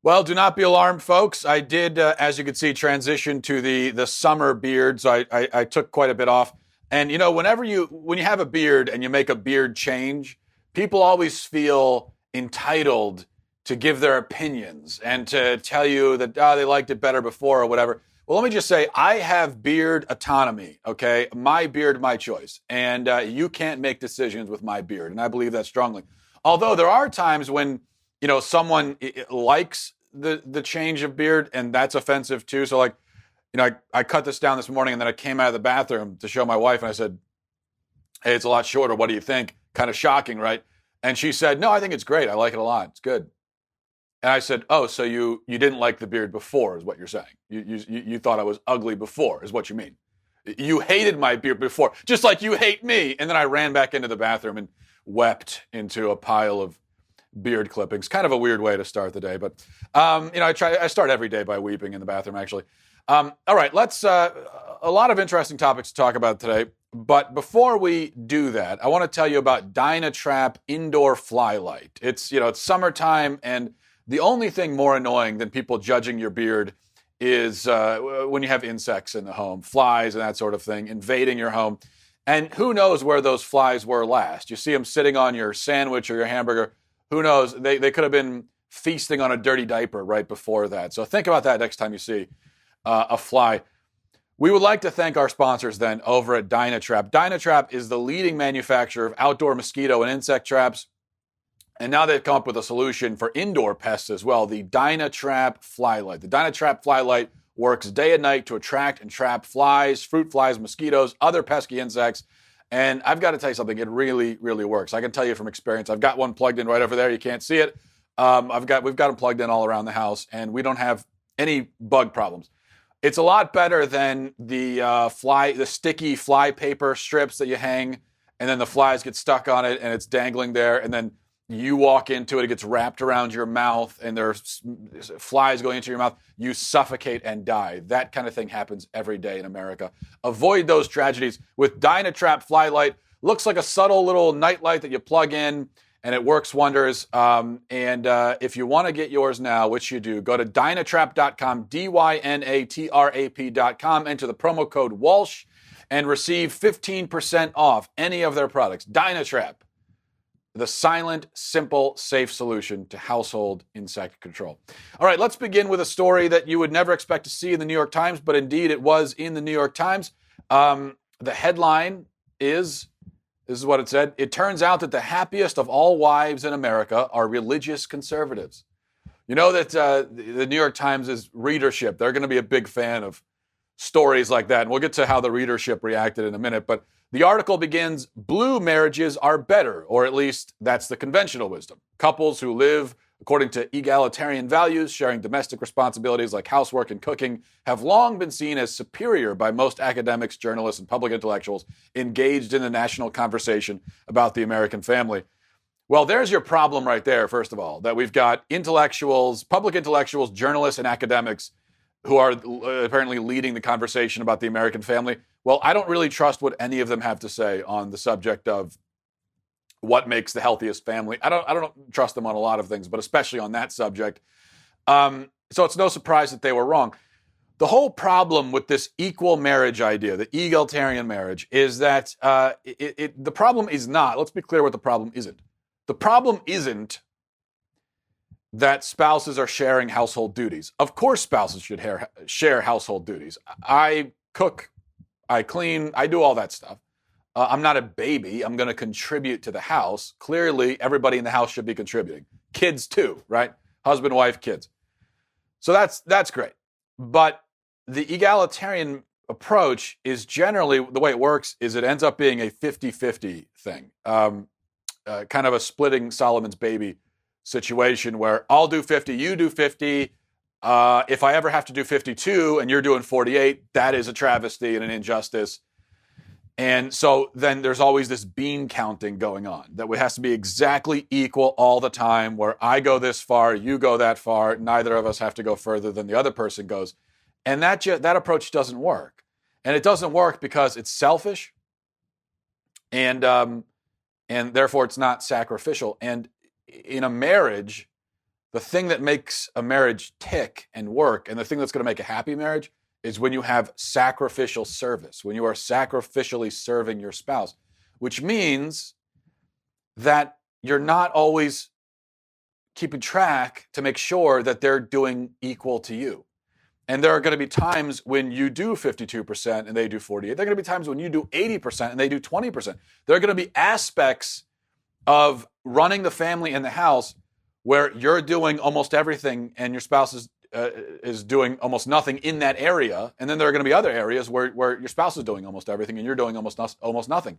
Well, do not be alarmed, folks. I did, as you can see, transition to the summer beard, so I took quite a bit off. And whenever when you have a beard and you make a beard change, people always feel entitled to give their opinions and to tell you that they liked it better before or whatever. Well, let me just say, I have beard autonomy. Okay, my beard, my choice, and you can't make decisions with my beard, and I believe that strongly. Although there are times when someone likes the change of beard, and that's offensive too. So like, I cut this down this morning, and then I came out of the bathroom to show my wife, and I said, "Hey, it's a lot shorter. What do you think?" Kind of shocking, right? And she said, "No, I think it's great. I like it a lot. It's good." And I said, "Oh, so you didn't like the beard before, is what you're saying? You thought I was ugly before, is what you mean? You hated my beard before, just like you hate me." And then I ran back into the bathroom and wept into a pile of beard clippings. Kind of a weird way to start the day, but I start every day by weeping in the bathroom, actually. All right, let's a lot of interesting topics to talk about today. But before we do that, I want to tell you about Dynatrap Indoor Fly Light. It's summertime, and the only thing more annoying than people judging your beard is when you have insects in the home, flies and that sort of thing, invading your home. And who knows where those flies were last? You see them sitting on your sandwich or your hamburger. Who knows? They could have been feasting on a dirty diaper right before that. So think about that next time you see a fly. We would like to thank our sponsors then over at Dynatrap. Dynatrap is the leading manufacturer of outdoor mosquito and insect traps. And now they've come up with a solution for indoor pests as well, the Dynatrap Fly Light. The Dynatrap Fly Light works day and night to attract and trap flies, fruit flies, mosquitoes, other pesky insects. And I've got to tell you something, it really, really works. I can tell you from experience. I've got one plugged in right over there. You can't see it. We've got them plugged in all around the house, and we don't have any bug problems. It's a lot better than the sticky fly paper strips that you hang, and then the flies get stuck on it, and it's dangling there, and then you walk into it, it gets wrapped around your mouth, and there's flies going into your mouth. You suffocate and die. That kind of thing happens every day in America. Avoid those tragedies with Dynatrap Fly Light. Looks like a subtle little night light that you plug in, and it works wonders. If you want to get yours now, which you do, go to Dynatrap.com, Dynatrap.com, enter the promo code Walsh, and receive 15% off any of their products. Dynatrap, the silent, simple, safe solution to household insect control. All right, let's begin with a story that you would never expect to see in the New York Times, but indeed it was in the New York Times. The headline is, this is what it said: "It turns out that the happiest of all wives in America are religious conservatives." You know that the New York Times' readership, they're going to be a big fan of stories like that. And we'll get to how the readership reacted in a minute. But the article begins, "Blue marriages are better," or at least that's the conventional wisdom. "Couples who live according to egalitarian values, sharing domestic responsibilities like housework and cooking, have long been seen as superior by most academics, journalists, and public intellectuals engaged in the national conversation about the American family." Well, there's your problem right there, first of all, that we've got intellectuals, public intellectuals, journalists, and academics who are apparently leading the conversation about the American family. Well, I don't really trust what any of them have to say on the subject of what makes the healthiest family. I don't trust them on a lot of things, but especially on that subject. So it's no surprise that they were wrong. The whole problem with this equal marriage idea, the egalitarian marriage, is that the problem is not, let's be clear what the problem isn't. The problem isn't that spouses are sharing household duties. Of course, spouses should share household duties. I cook, I clean, I do all that stuff. I'm not a baby. I'm going to contribute to the house. Clearly, everybody in the house should be contributing. Kids too, right? Husband, wife, kids. So that's great. But the egalitarian approach is generally, the way it works is it ends up being a 50-50 thing. Kind of a splitting Solomon's baby situation where I'll do 50, you do 50. If I ever have to do 52 and you're doing 48, that is a travesty and an injustice. And so then there's always this bean counting going on that has to be exactly equal all the time, where I go this far, you go that far, neither of us have to go further than the other person goes. And that approach doesn't work. And it doesn't work because it's selfish and therefore it's not sacrificial. And in a marriage, the thing that makes a marriage tick and work, and the thing that's going to make a happy marriage, is when you have sacrificial service, when you are sacrificially serving your spouse, which means that you're not always keeping track to make sure that they're doing equal to you. And there are going to be times when you do 52% and they do 48%. There are going to be times when you do 80% and they do 20%. There are going to be aspects of running the family and the house where you're doing almost everything and your spouse is doing almost nothing in that area. And then there are going to be other areas where your spouse is doing almost everything and you're doing almost nothing.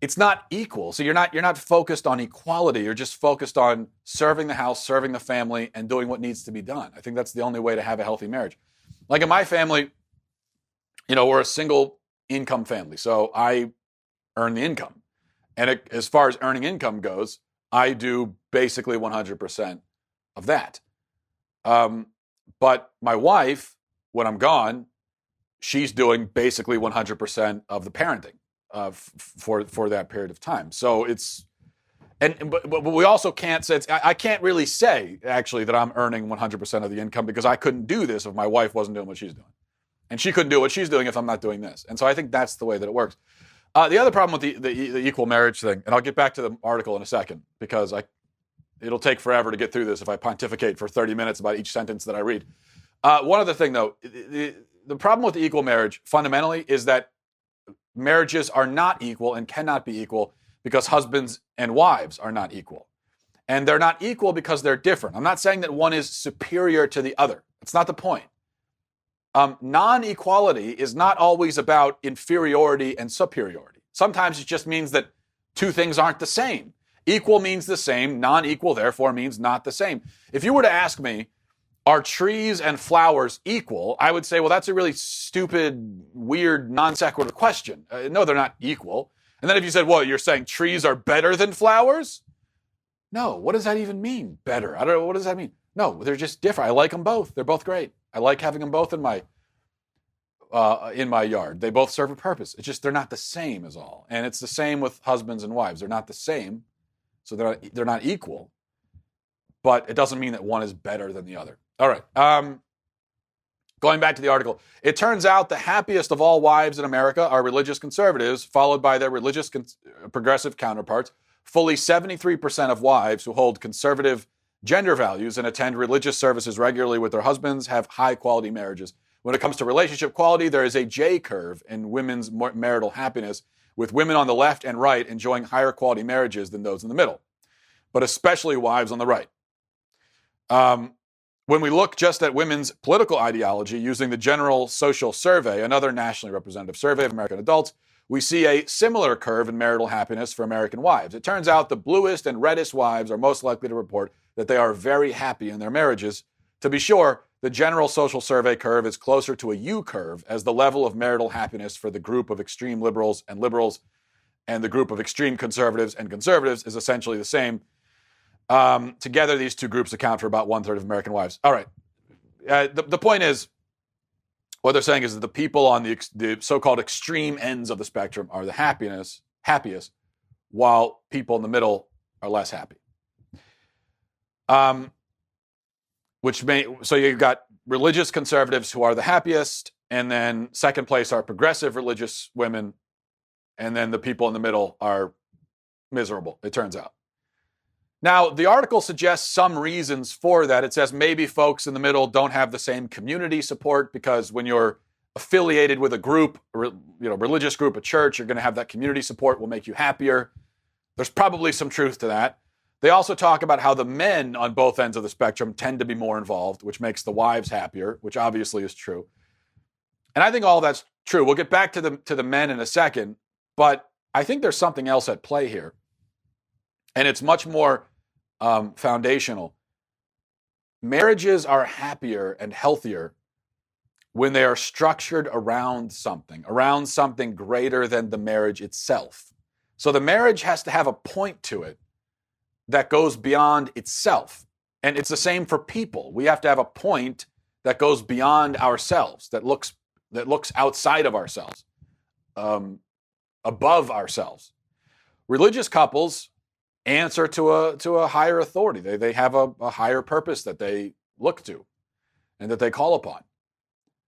It's not equal. So you're not focused on equality. You're just focused on serving the house, serving the family, and doing what needs to be done. I think that's the only way to have a healthy marriage. Like in my family, we're a single income family. So I earn the income. And as far as earning income goes, I do basically 100% of that. But my wife, when I'm gone, she's doing basically 100% of the parenting for that period of time. So but we also can't say, I can't really say actually that I'm earning 100% of the income, because I couldn't do this if my wife wasn't doing what she's doing. And she couldn't do what she's doing if I'm not doing this. And so I think that's the way that it works. The other problem with the equal marriage thing, and I'll get back to the article in a second, because it'll take forever to get through this if I pontificate for 30 minutes about each sentence that I read. One other thing, though, the problem with the equal marriage fundamentally is that marriages are not equal and cannot be equal because husbands and wives are not equal. And they're not equal because they're different. I'm not saying that one is superior to the other. That's not the point. Non-equality is not always about inferiority and superiority. Sometimes it just means that two things aren't the same. Equal means the same. Non-equal, therefore, means not the same. If you were to ask me, are trees and flowers equal? I would say, well, that's a really stupid, weird, non sequitur question. No, they're not equal. And then if you said, well, you're saying trees are better than flowers? No, what does that even mean, better? I don't know, what does that mean? No, they're just different. I like them both. They're both great. I like having them both in my yard. They both serve a purpose. It's just they're not the same is all. And it's the same with husbands and wives. They're not the same, so they're not equal. But it doesn't mean that one is better than the other. All right. Going back to the article, it turns out the happiest of all wives in America are religious conservatives, followed by their religious progressive counterparts. Fully 73% of wives who hold conservative gender values and attend religious services regularly with their husbands have high-quality marriages. When it comes to relationship quality, there is a J curve in women's marital happiness, with women on the left and right enjoying higher quality marriages than those in the middle, but especially wives on the right. When we look just at women's political ideology using the General Social Survey, another nationally representative survey of American adults, we see a similar curve in marital happiness for American wives. It turns out the bluest and reddest wives are most likely to report that they are very happy in their marriages. To be sure, the General Social Survey curve is closer to a U curve, as the level of marital happiness for the group of extreme liberals and the group of extreme conservatives and conservatives is essentially the same. Together, these two groups account for about 1/3 of American wives. All right. The point is, what they're saying is that the people on the so-called extreme ends of the spectrum are the happiest, while people in the middle are less happy. So you've got religious conservatives who are the happiest, and then second place are progressive religious women, and then the people in the middle are miserable, it turns out. Now, the article suggests some reasons for that. It says maybe folks in the middle don't have the same community support, because when you're affiliated with a group, religious group, a church, you're going to have that community support, will make you happier. There's probably some truth to that. They also talk about how the men on both ends of the spectrum tend to be more involved, which makes the wives happier, which obviously is true. And I think all that's true. We'll get back to the men in a second, but I think there's something else at play here. And it's much more foundational. Marriages are happier and healthier when they are structured around something greater than the marriage itself. So the marriage has to have a point to it that goes beyond itself. And it's the same for people. We have to have a point that goes beyond ourselves, that looks outside of ourselves, above ourselves. Religious couples answer to a higher authority. They have a higher purpose that they look to and that they call upon.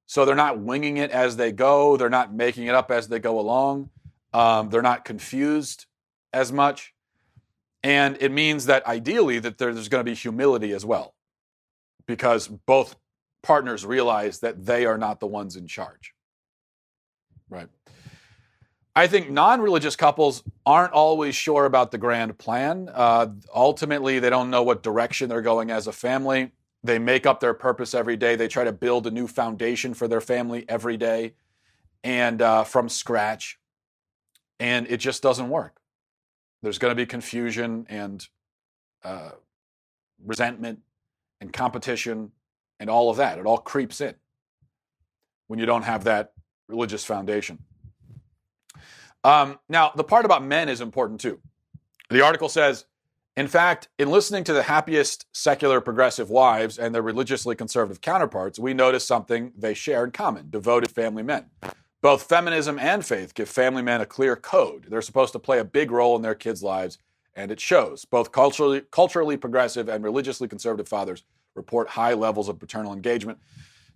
So they're not winging it as they go. They're not making it up as they go along. They're not confused as much. And it means that ideally that there's going to be humility as well, because both partners realize that they are not the ones in charge. Right. I think non-religious couples aren't always sure about the grand plan. Ultimately, they don't know what direction they're going as a family. They make up their purpose every day. They try to build a new foundation for their family every day and from scratch. And it just doesn't work. There's going to be confusion and resentment and competition and all of that. It all creeps in when you don't have that religious foundation. Now, the part about men is important too. The article says, in fact, in listening to the happiest secular progressive wives and their religiously conservative counterparts, we notice something they share in common: devoted family men. Both feminism and faith give family men a clear code. They're supposed to play a big role in their kids' lives, and it shows. Both culturally progressive and religiously conservative fathers report high levels of paternal engagement.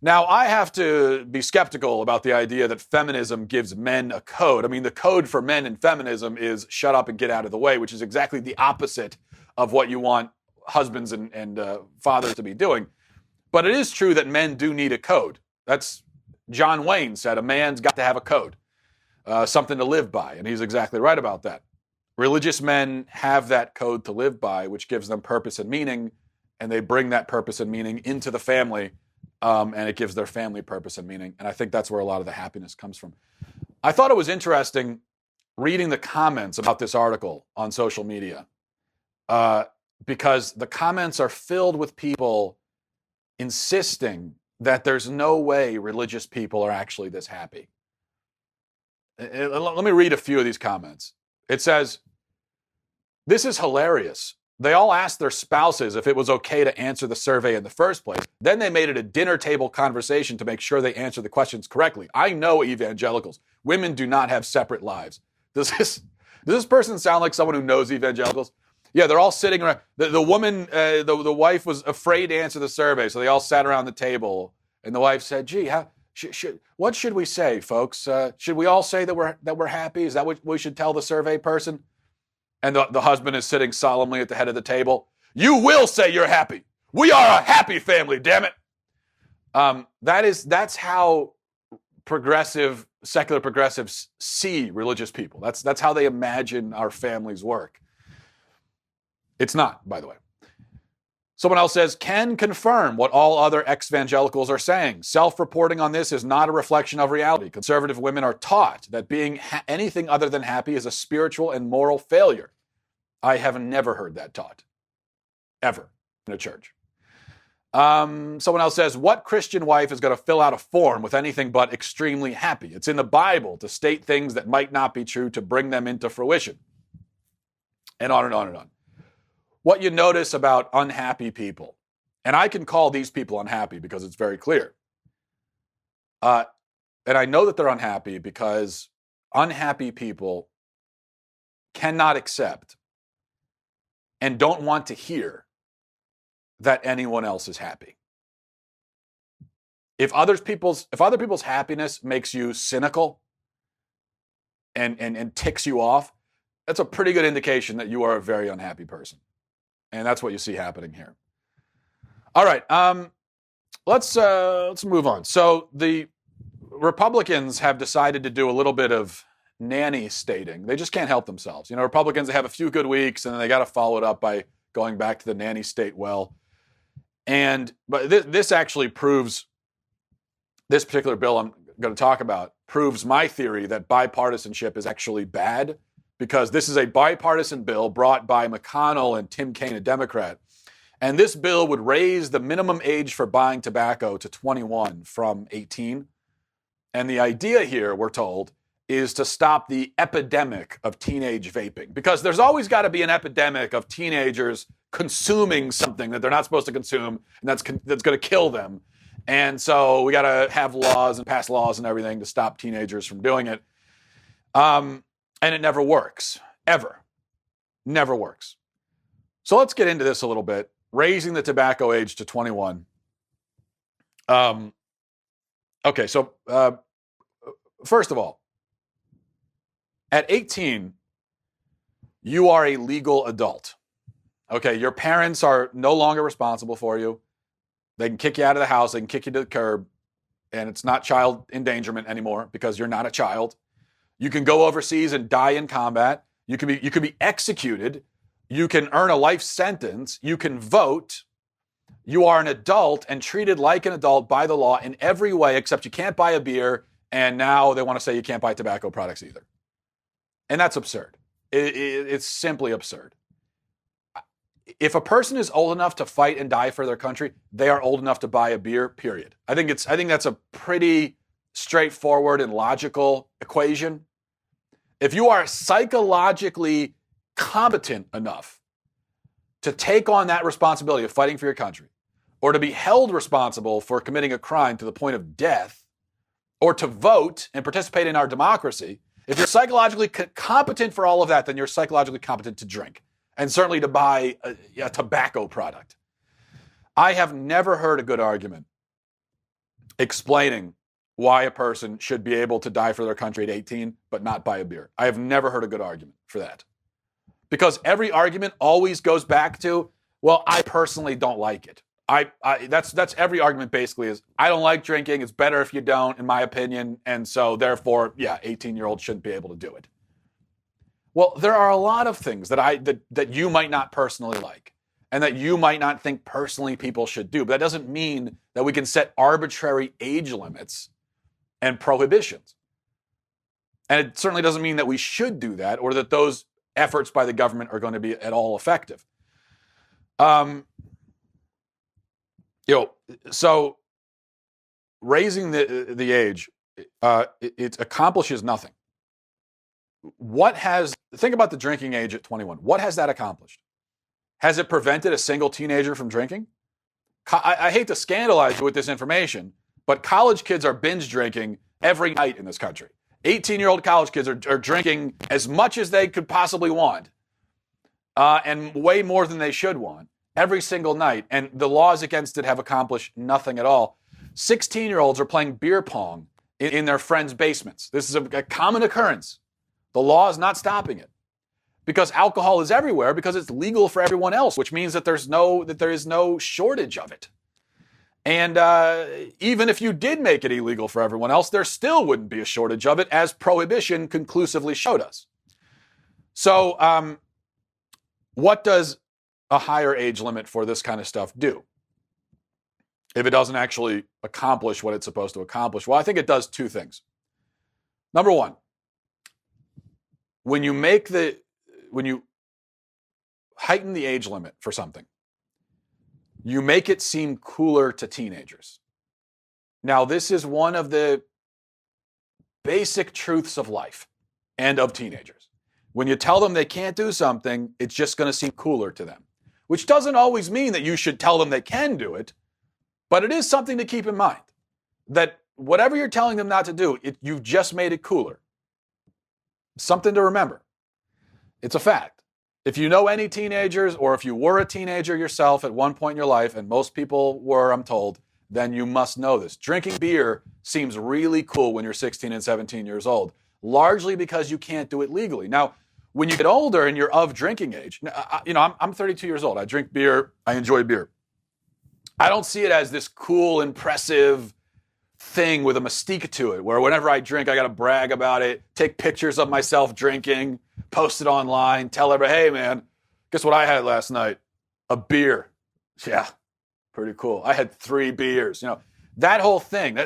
Now, I have to be skeptical about the idea that feminism gives men a code. I mean, the code for men in feminism is shut up and get out of the way, which is exactly the opposite of what you want husbands and fathers to be doing. But it is true that men do need a code. That's John Wayne said, a man's got to have a code, something to live by. And he's exactly right about that. Religious men have that code to live by, which gives them purpose and meaning, and they bring that purpose and meaning into the family. And it gives their family purpose and meaning. And I think that's where a lot of the happiness comes from. I thought it was interesting reading the comments about this article on social media, because the comments are filled with people insisting that there's no way religious people are actually this happy. Let me read a few of these comments. It says, "This is hilarious. They all asked their spouses if it was okay to answer the survey in the first place. Then they made it a dinner table conversation to make sure they answered the questions correctly. I know evangelicals. Women do not have separate lives." Does this person sound like someone who knows evangelicals? Yeah, they're all sitting around. The woman, the wife was afraid to answer the survey, so they all sat around the table. And the wife said, "Gee, what should we say, folks? Should we all say that we're happy? Is that what we should tell the survey person?" And the husband is sitting solemnly at the head of the table. "You will say you're happy. We are a happy family, damn it." That's how secular progressives see religious people. That's how they imagine our families work. It's not, by the way. Someone else says, "Can confirm what all other ex-evangelicals are saying. Self-reporting on this is not a reflection of reality. Conservative women are taught that being anything other than happy is a spiritual and moral failure." I have never heard that taught, ever, in a church. Someone else says, "What Christian wife is going to fill out a form with anything but extremely happy? It's in the Bible to state things that might not be true to bring them into fruition." And on and on and on. What you notice about unhappy people, and I can call these people unhappy because it's very clear. And I know that they're unhappy because unhappy people cannot accept and don't want to hear that anyone else is happy. If other people's happiness makes you cynical and ticks you off, that's a pretty good indication that you are a very unhappy person. And that's what you see happening here. All right, let's move on. So the Republicans have decided to do a little bit of nanny stating. They just can't help themselves. You know, Republicans, they have a few good weeks and then they got to follow it up by going back to the nanny state well. But this actually proves, this particular bill I'm going to talk about proves my theory that bipartisanship is actually bad, because this is a bipartisan bill brought by McConnell and Tim Kaine, a Democrat. And this bill would raise the minimum age for buying tobacco to 21 from 18. And the idea here, we're told, is to stop the epidemic of teenage vaping. Because there's always got to be an epidemic of teenagers consuming something that they're not supposed to consume, and that's going to kill them. And so we got to have laws and pass laws and everything to stop teenagers from doing it. And it never works, ever. Never works. So let's get into this a little bit. Raising the tobacco age to 21. Okay, so first of all, at 18, you are a legal adult. Okay, your parents are no longer responsible for you. They can kick you out of the house. They can kick you to the curb. And it's not child endangerment anymore because you're not a child. You can go overseas and die in combat. You can be executed. You can earn a life sentence. You can vote. You are an adult and treated like an adult by the law in every way, except you can't buy a beer. And now they want to say you can't buy tobacco products either. And that's absurd. It's simply absurd. If a person is old enough to fight and die for their country, they are old enough to buy a beer, period. I think that's a pretty straightforward and logical equation. If you are psychologically competent enough to take on that responsibility of fighting for your country, or to be held responsible for committing a crime to the point of death, or to vote and participate in our democracy, if you're psychologically competent for all of that, then you're psychologically competent to drink. And certainly to buy a tobacco product. I have never heard a good argument explaining why a person should be able to die for their country at 18 but not buy a beer. I have never heard a good argument for that. Because every argument always goes back to, well, I personally don't like it. That's every argument basically is, I don't like drinking. It's better if you don't, in my opinion. And so therefore, 18-year-olds shouldn't be able to do it. Well, there are a lot of things that you might not personally like and that you might not think personally people should do. But that doesn't mean that we can set arbitrary age limits and prohibitions. And it certainly doesn't mean that we should do that or that those efforts by the government are going to be at all effective. So raising the age, it accomplishes nothing. Think about the drinking age at 21. What has that accomplished? Has it prevented a single teenager from drinking? I hate to scandalize you with this information, but college kids are binge drinking every night in this country. 18-year-old college kids are drinking as much as they could possibly want, and way more than they should want, every single night. And the laws against it have accomplished nothing at all. 16-year-olds are playing beer pong in their friends' basements. This is a common occurrence. The law is not stopping it because alcohol is everywhere because it's legal for everyone else, which means that there is no shortage of it. And even if you did make it illegal for everyone else, there still wouldn't be a shortage of it, as prohibition conclusively showed us. So what does a higher age limit for this kind of stuff do if it doesn't actually accomplish what it's supposed to accomplish? Well, I think it does two things. Number one, when you heighten the age limit for something, you make it seem cooler to teenagers. Now, this is one of the basic truths of life and of teenagers. When you tell them they can't do something, it's just going to seem cooler to them, which doesn't always mean that you should tell them they can do it, but it is something to keep in mind, that whatever you're telling them not to do, you've just made it cooler. Something to remember. It's a fact. If you know any teenagers, or if you were a teenager yourself at one point in your life, and most people were, I'm told, then you must know this. Drinking beer seems really cool when you're 16 and 17 years old, largely because you can't do it legally. Now, when you get older and you're of drinking age, I'm 32 years old. I drink beer. I enjoy beer. I don't see it as this cool, impressive thing with a mystique to it, where whenever I drink, I got to brag about it, take pictures of myself drinking, post it online, tell everybody, hey man, guess what I had last night? A beer. Yeah, pretty cool. I had 3 beers. That whole thing.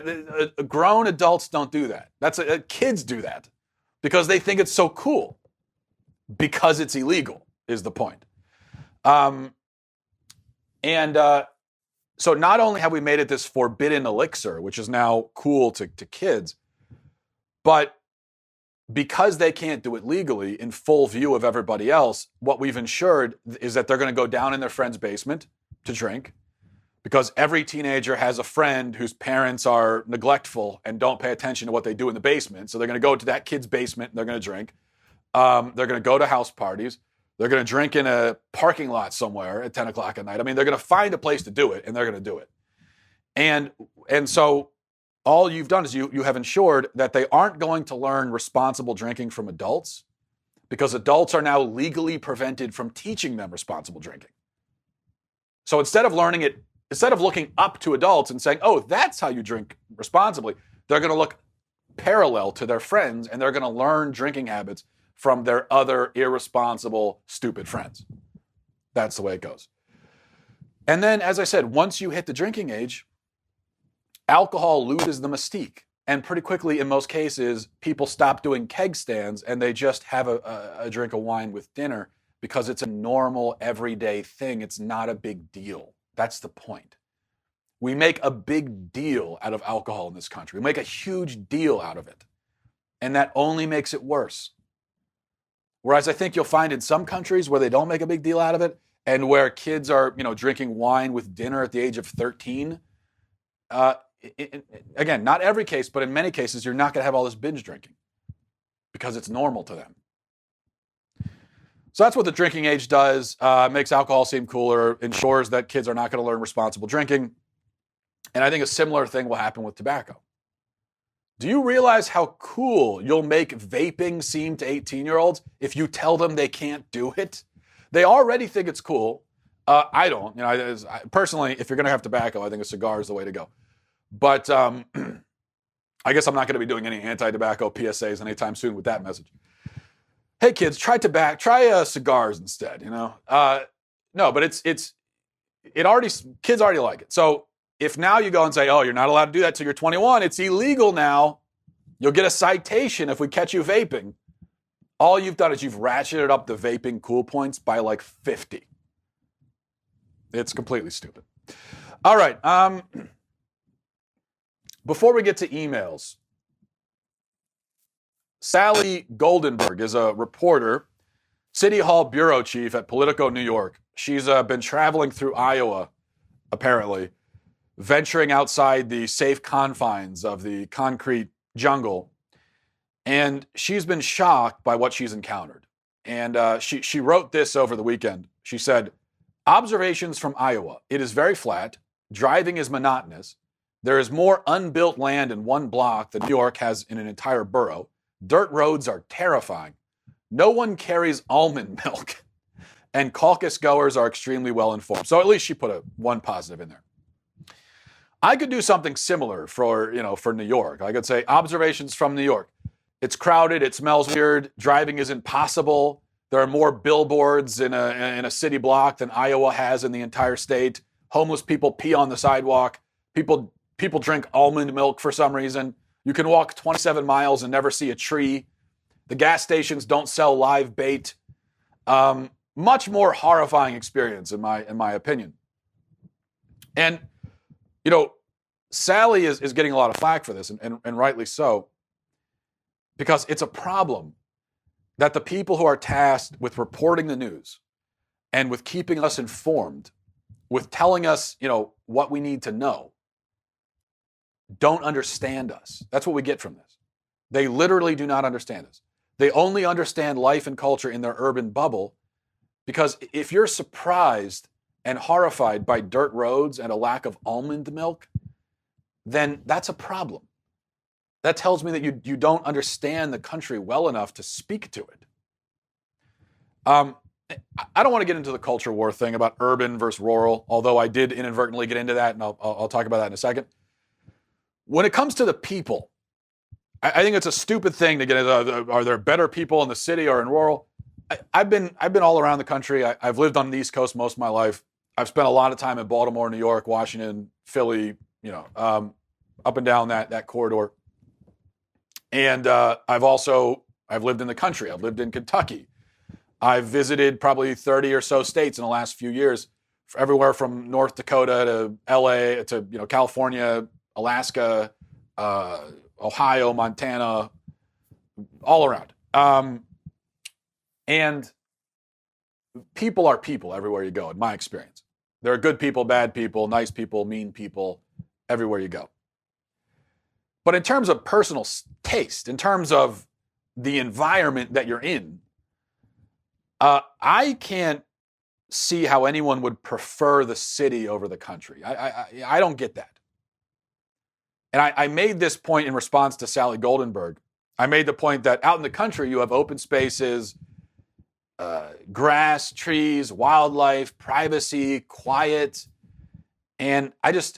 Grown adults don't do that. Kids do that because they think it's so cool. Because it's illegal is the point. So not only have we made it this forbidden elixir, which is now cool to kids, but because they can't do it legally in full view of everybody else, what we've ensured is that they're going to go down in their friend's basement to drink, because every teenager has a friend whose parents are neglectful and don't pay attention to what they do in the basement. So they're going to go to that kid's basement and they're going to drink. They're going to go to house parties. They're going to drink in a parking lot somewhere at 10 o'clock at night. I mean, they're going to find a place to do it, and they're going to do it. And so all you've done is you have ensured that they aren't going to learn responsible drinking from adults, because adults are now legally prevented from teaching them responsible drinking. So instead of looking up to adults and saying, oh, that's how you drink responsibly, they're going to look parallel to their friends, and they're going to learn drinking habits from their other irresponsible, stupid friends. That's the way it goes. And then, as I said, once you hit the drinking age, alcohol loses the mystique. And pretty quickly, in most cases, people stop doing keg stands and they just have a drink of wine with dinner because it's a normal, everyday thing. It's not a big deal. That's the point. We make a big deal out of alcohol in this country. We make a huge deal out of it. And that only makes it worse. Whereas I think you'll find in some countries where they don't make a big deal out of it, and where kids are, drinking wine with dinner at the age of 13, again, not every case, but in many cases, you're not going to have all this binge drinking because it's normal to them. So that's what the drinking age does. Makes alcohol seem cooler, ensures that kids are not going to learn responsible drinking. And I think a similar thing will happen with tobacco. Do you realize how cool you'll make vaping seem to 18-year-olds if you tell them they can't do it? They already think it's cool. I don't. Personally, if you're going to have tobacco, I think a cigar is the way to go. But I guess I'm not going to be doing any anti-tobacco PSAs anytime soon with that message. Hey kids, try cigars instead. No, but kids already like it. So if now you go and say, oh, you're not allowed to do that till you're 21, it's illegal now. You'll get a citation if we catch you vaping. All you've done is you've ratcheted up the vaping cool points by like 50. It's completely stupid. All right. Before we get to emails, Sally Goldenberg is a reporter, City Hall bureau chief at Politico New York. She's been traveling through Iowa, apparently, venturing outside the safe confines of the concrete jungle. And she's been shocked by what she's encountered. And she wrote this over the weekend. She said, observations from Iowa. It is very flat. Driving is monotonous. There is more unbuilt land in one block than New York has in an entire borough. Dirt roads are terrifying. No one carries almond milk. And caucus goers are extremely well informed. So at least she put one positive in there. I could do something similar for New York. I could say observations from New York. It's crowded. It smells weird. Driving is impossible. There are more billboards in a city block than Iowa has in the entire state. Homeless people pee on the sidewalk. People drink almond milk for some reason. You can walk 27 miles and never see a tree. The gas stations don't sell live bait. Much more horrifying experience in my opinion. And Sally is getting a lot of flack for this, and rightly so, because it's a problem that the people who are tasked with reporting the news and with keeping us informed, with telling us, what we need to know, don't understand us. That's what we get from this. They literally do not understand us. They only understand life and culture in their urban bubble, because if you're surprised and horrified by dirt roads and a lack of almond milk, then that's a problem. That tells me that you don't understand the country well enough to speak to it. I don't want to get into the culture war thing about urban versus rural, although I did inadvertently get into that, and I'll talk about that in a second. When it comes to the people, I think it's a stupid thing to get into, are there better people in the city or in rural? I've been all around the country. I've lived on the East Coast most of my life. I've spent a lot of time in Baltimore, New York, Washington, Philly, up and down that corridor. And I've lived in the country. I've lived in Kentucky. I've visited probably 30 or so states in the last few years, everywhere from North Dakota to LA to California, Alaska, Ohio, Montana, all around. And people are people everywhere you go, in my experience. There are good people, bad people, nice people, mean people, everywhere you go. But in terms of personal taste, in terms of the environment that you're in, I can't see how anyone would prefer the city over the country. I don't get that. And I made this point in response to Sally Goldenberg. I made the point that out in the country, you have open spaces, grass, trees, wildlife, privacy, quiet. And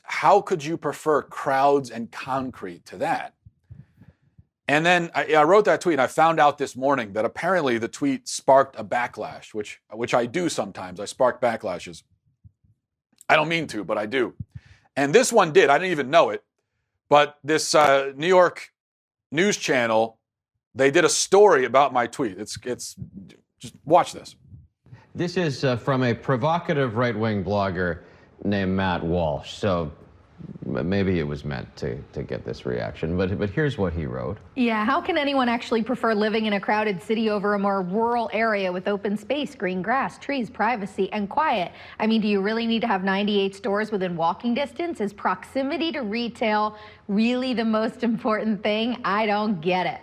how could you prefer crowds and concrete to that? And then I wrote that tweet, and I found out this morning that apparently the tweet sparked a backlash, which I do sometimes. I spark backlashes. I don't mean to, but I do. And this one did. I didn't even know it. But this New York news channel, they did a story about my tweet. It's just watch this. This is from a provocative right-wing blogger named Matt Walsh. So maybe it was meant to get this reaction, but here's what he wrote. Yeah, how can anyone actually prefer living in a crowded city over a more rural area with open space, green grass, trees, privacy, and quiet? I mean, do you really need to have 98 stores within walking distance? Is proximity to retail really the most important thing? I don't get it.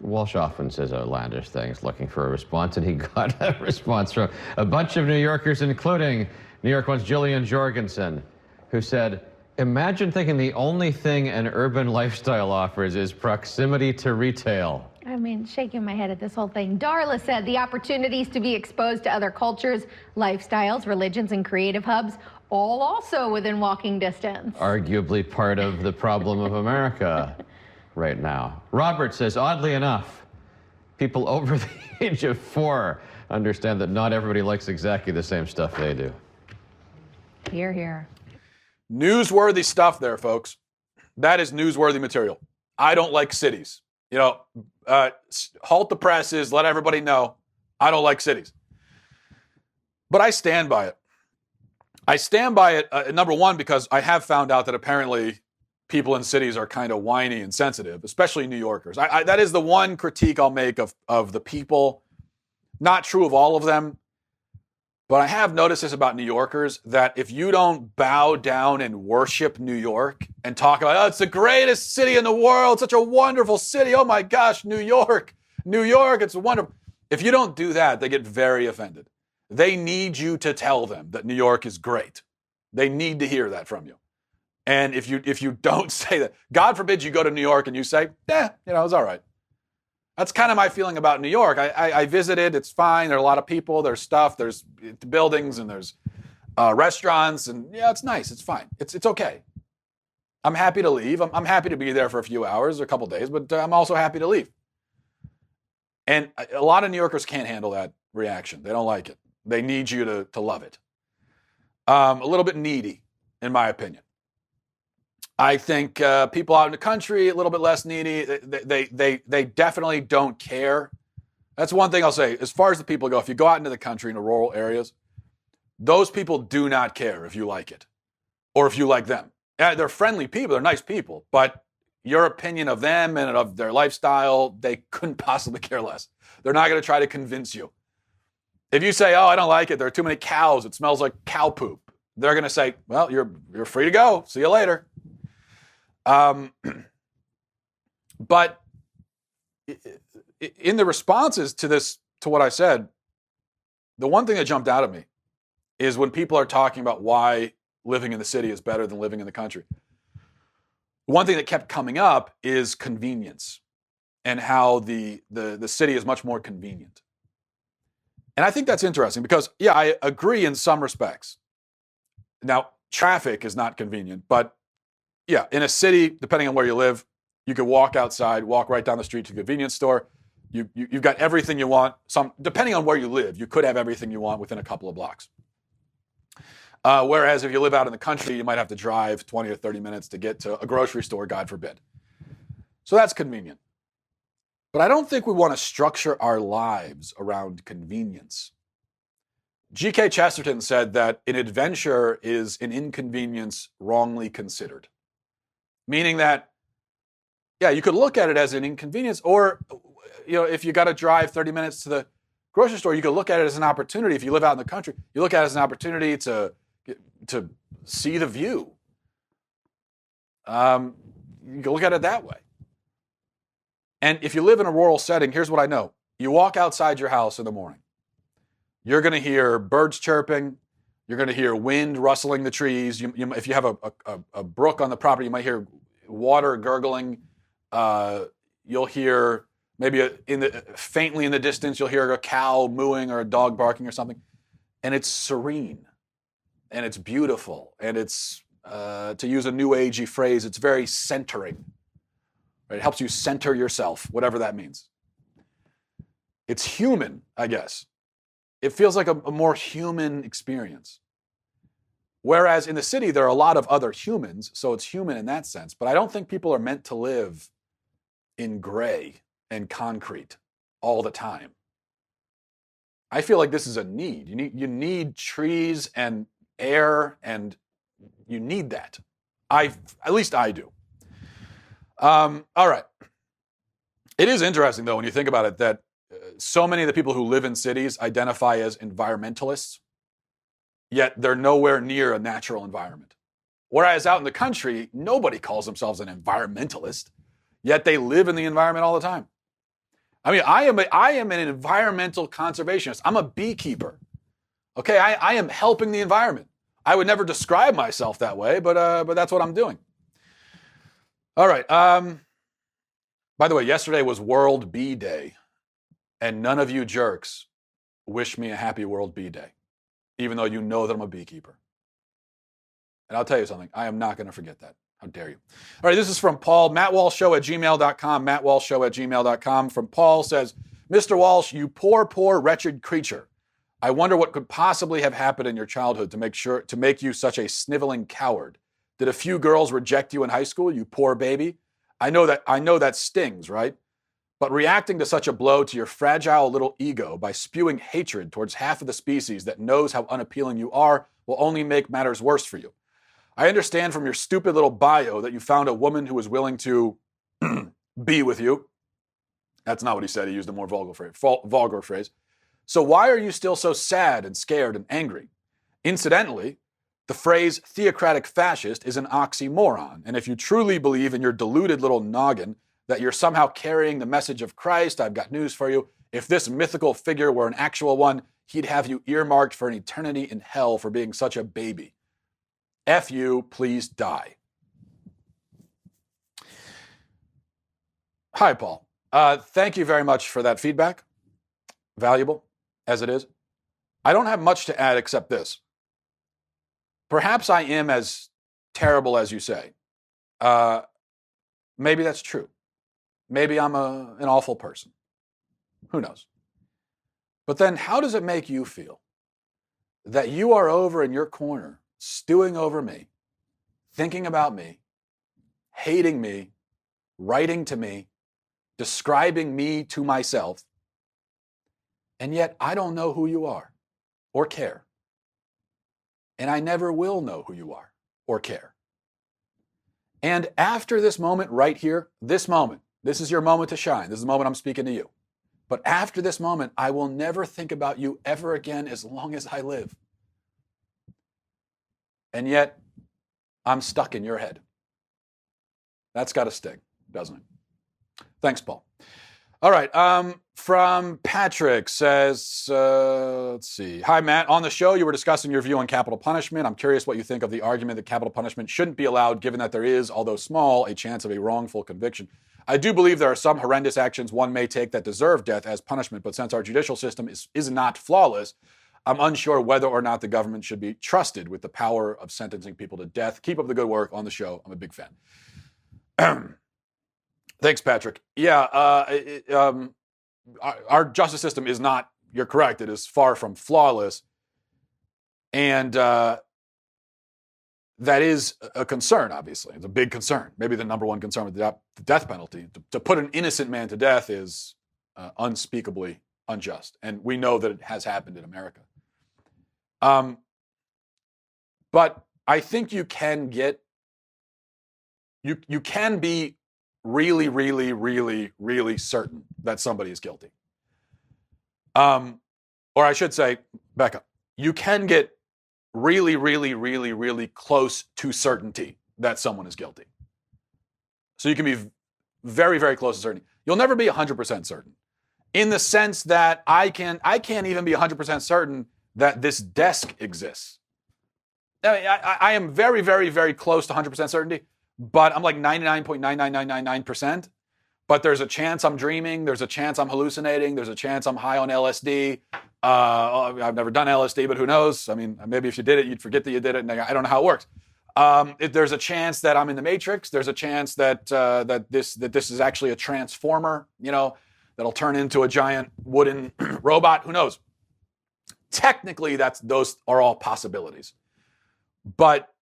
Walsh often says outlandish things looking for a response, and he got a response from a bunch of New Yorkers, including New York one's Jillian Jorgensen, who said, imagine thinking the only thing an urban lifestyle offers is proximity to retail. I mean, shaking my head at this whole thing. Darla said the opportunities to be exposed to other cultures, lifestyles, religions, and creative hubs, all also within walking distance. Arguably part of the problem of America right now. Robert says, oddly enough, people over the age of 4 understand that not everybody likes exactly the same stuff they do. Hear, hear. Newsworthy stuff there, folks. That is newsworthy material. I don't like cities. Halt the presses, let everybody know I don't like cities. But I stand by it. I stand by it, number one, because I have found out that apparently people in cities are kind of whiny and sensitive, especially New Yorkers. That is the one critique I'll make of the people. Not true of all of them. But I have noticed this about New Yorkers, that if you don't bow down and worship New York and talk about, oh, it's the greatest city in the world, such a wonderful city, oh my gosh, New York, it's wonderful. If you don't do that, they get very offended. They need you to tell them that New York is great. They need to hear that from you. And if you don't say that, God forbid you go to New York and you say, it's all right. That's kind of my feeling about New York. I visited. It's fine. There are a lot of people. There's stuff. There's buildings and there's restaurants. And yeah, it's nice. It's fine. It's okay. I'm happy to leave. I'm happy to be there for a few hours or a couple days, but I'm also happy to leave. And a lot of New Yorkers can't handle that reaction. They don't like it. They need you to love it. A little bit needy, in my opinion. I think people out in the country, a little bit less needy. They definitely don't care. That's one thing I'll say. As far as the people go, if you go out into the country, into rural areas, those people do not care if you like it or if you like them. Yeah, they're friendly people. They're nice people. But your opinion of them and of their lifestyle, they couldn't possibly care less. They're not going to try to convince you. If you say, oh, I don't like it, there are too many cows, it smells like cow poop, they're going to say, well, you're free to go. See you later. But in the responses to what I said, the one thing that jumped out at me is when people are talking about why living in the city is better than living in the country. One thing that kept coming up is convenience and how the city is much more convenient. And I think that's interesting because, yeah, I agree in some respects. Now, traffic is not convenient, but yeah, in a city, depending on where you live, you could walk outside, walk right down the street to the convenience store. You've got everything you want. Depending on where you live, you could have everything you want within a couple of blocks. Whereas if you live out in the country, you might have to drive 20 or 30 minutes to get to a grocery store, God forbid. So that's convenient. But I don't think we want to structure our lives around convenience. G.K. Chesterton said that an adventure is an inconvenience wrongly considered. Meaning that, yeah, you could look at it as an inconvenience, or, if you got to drive 30 minutes to the grocery store, you could look at it as an opportunity. If you live out in the country, you look at it as an opportunity to see the view. You can look at it that way. And if you live in a rural setting, here's what I know. You walk outside your house in the morning. You're going to hear birds chirping. You're going to hear wind rustling the trees. If you have a brook on the property, you might hear water gurgling. You'll hear maybe faintly in the distance, you'll hear a cow mooing or a dog barking or something. And it's serene. And it's beautiful. And it's, to use a new agey phrase, it's very centering. Right? It helps you center yourself, whatever that means. It's human, I guess. It feels like a more human experience. Whereas in the city, there are a lot of other humans, so it's human in that sense. But I don't think people are meant to live in gray and concrete all the time. I feel like this is a need. You need trees and air, and you need that. At least I do. All right. It is interesting, though, when you think about it, that so many of the people who live in cities identify as environmentalists, yet they're nowhere near a natural environment. Whereas out in the country, nobody calls themselves an environmentalist, yet they live in the environment all the time. I mean, I am an environmental conservationist. I'm a beekeeper. Okay, I am helping the environment. I would never describe myself that way, but that's what I'm doing. All right. By the way, yesterday was World Bee Day, and none of you jerks wish me a happy World Bee Day, even though you know that I'm a beekeeper. And I'll tell you something, I am not going to forget that. How dare you? All right, this is from Paul, mattwalshshow@gmail.com, mattwalshshow@gmail.com. From Paul says, Mr. Walsh, you poor, poor, wretched creature. I wonder what could possibly have happened in your childhood to make you such a sniveling coward. Did a few girls reject you in high school, you poor baby? I know that stings, right? But reacting to such a blow to your fragile little ego by spewing hatred towards half of the species that knows how unappealing you are will only make matters worse for you. I understand from your stupid little bio that you found a woman who was willing to be with you. That's not what he said. He used a more vulgar phrase. So why are you still so sad and scared and angry? Incidentally, the phrase theocratic fascist is an oxymoron. And if you truly believe in your deluded little noggin that you're somehow carrying the message of Christ, I've got news for you. If this mythical figure were an actual one, he'd have you earmarked for an eternity in hell for being such a baby. F you, please die. Hi, Paul. Thank you very much for that feedback. Valuable as it is. I don't have much to add except this. Perhaps I am as terrible as you say. Maybe that's true. Maybe I'm an awful person. Who knows? But then how does it make you feel that you are over in your corner, stewing over me, thinking about me, hating me, writing to me, describing me to myself, and yet I don't know who you are or care. And I never will know who you are or care. And after this moment right here, this moment, this is your moment to shine. This is the moment I'm speaking to you. But after this moment, I will never think about you ever again as long as I live. And yet, I'm stuck in your head. That's got to sting, doesn't it? Thanks, Paul. All right. From Patrick says, let's see. Hi, Matt. On the show, you were discussing your view on capital punishment. I'm curious what you think of the argument that capital punishment shouldn't be allowed, given that there is, although small, a chance of a wrongful conviction. I do believe there are some horrendous actions one may take that deserve death as punishment, but since our judicial system is not flawless, I'm unsure whether or not the government should be trusted with the power of sentencing people to death. Keep up the good work on the show. I'm a big fan. Thanks, Patrick. Yeah, our justice system is not, you're correct, it is far from flawless. And that is a concern, obviously. It's a big concern. Maybe the number one concern with the death penalty. To put an innocent man to death is unspeakably unjust. And we know that it has happened in America. But I think you can get, you can be really, really, really, really certain that somebody is guilty. Or I should say, back up. You can get really, really, really, really close to certainty that someone is guilty. So you can be very, very close to certainty. You'll never be 100% certain. in the sense that I can't even be 100% certain that this desk exists. I mean, I am very, very, very close to 100% certainty, but I'm like 99.99999%. But there's a chance I'm dreaming. There's a chance I'm hallucinating. There's a chance I'm high on LSD. I've never done LSD, but who knows? I mean, maybe if you did it, you'd forget that you did it. And I don't know how it works. There's a chance that I'm in the Matrix. There's a chance that this is actually a transformer, that'll turn into a giant wooden robot. Who knows? Technically, those are all possibilities. But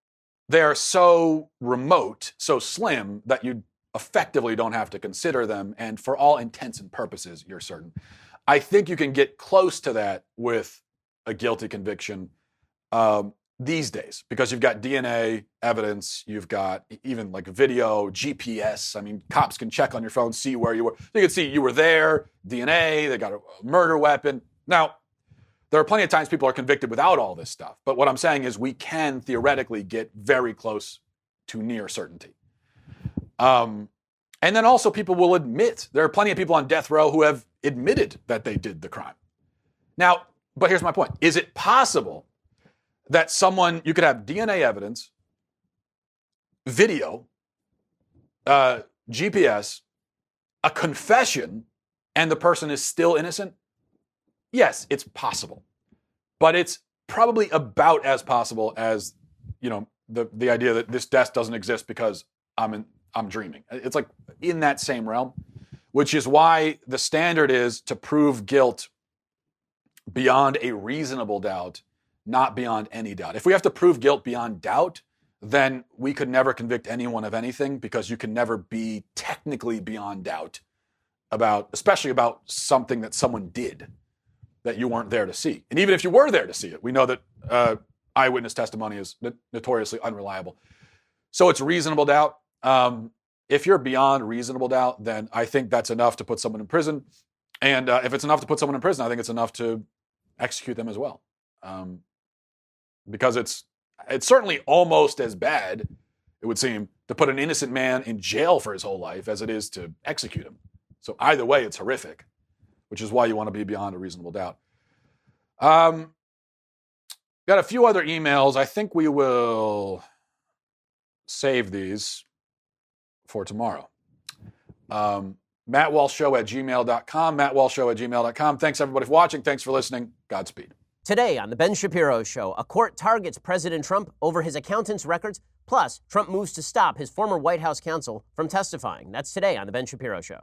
they are so remote, so slim, that you effectively don't have to consider them. And for all intents and purposes, you're certain. I think you can get close to that with a guilty conviction these days, because you've got DNA evidence, you've got even like video, GPS. I mean, cops can check on your phone, see where you were. They can see you were there, DNA, they got a murder weapon. Now, there are plenty of times people are convicted without all this stuff. But what I'm saying is we can theoretically get very close to near certainty. And then also people will admit. There are plenty of people on death row who have admitted that they did the crime. Now, but here's my point. Is it possible that you could have DNA evidence, video, GPS, a confession, and the person is still innocent? Yes, it's possible, but it's probably about as possible as, the idea that this death doesn't exist because I'm dreaming. It's like in that same realm, which is why the standard is to prove guilt beyond a reasonable doubt, not beyond any doubt. If we have to prove guilt beyond doubt, then we could never convict anyone of anything, because you can never be technically beyond doubt especially about something that someone did that you weren't there to see. And even if you were there to see it, we know that eyewitness testimony is notoriously unreliable. So it's reasonable doubt. If you're beyond reasonable doubt, then I think that's enough to put someone in prison. And if it's enough to put someone in prison, I think it's enough to execute them as well. Because it's certainly almost as bad, it would seem, to put an innocent man in jail for his whole life as it is to execute him. So either way, it's horrific, which is why you want to be beyond a reasonable doubt. Got a few other emails. I think we will save these for tomorrow. MattWalshShow@gmail.com. MattWalshShow@gmail.com. Thanks, everybody, for watching. Thanks for listening. Godspeed. Today on The Ben Shapiro Show, a court targets President Trump over his accountant's records. Plus, Trump moves to stop his former White House counsel from testifying. That's today on The Ben Shapiro Show.